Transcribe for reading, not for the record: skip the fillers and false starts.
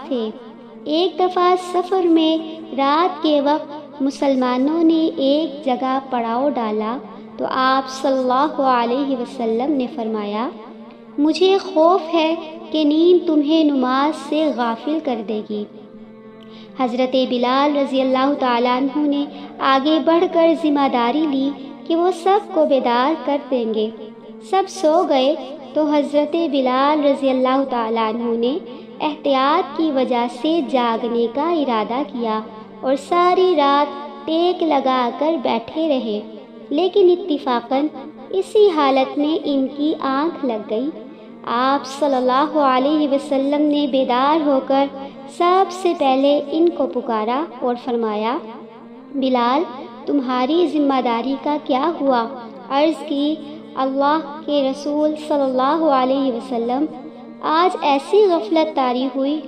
تھے۔ ایک دفعہ سفر میں رات کے وقت مسلمانوں نے ایک جگہ پڑاؤ ڈالا تو آپ صلی اللہ علیہ وسلم نے فرمایا، مجھے خوف ہے کہ نیند تمہیں نماز سے غافل کر دے گی۔ حضرت بلال رضی اللہ تعالیٰ عنہ نے آگے بڑھ کر ذمہ داری لی کہ وہ سب کو بیدار کر دیں گے۔ سب سو گئے تو حضرت بلال رضی اللہ تعالیٰ عنہ نے احتیاط کی وجہ سے جاگنے کا ارادہ کیا اور ساری رات ٹیک لگا کر بیٹھے رہے، لیکن اتفاقاً اسی حالت میں ان کی آنکھ لگ گئی۔ آپ صلی اللہ علیہ وسلم نے بیدار ہو کر سب سے پہلے ان کو پکارا اور فرمایا، بلال تمہاری ذمہ داری کا کیا ہوا؟ عرض کی، اللہ کے رسول صلی اللہ علیہ وسلم، آج ایسی غفلت طاری ہوئی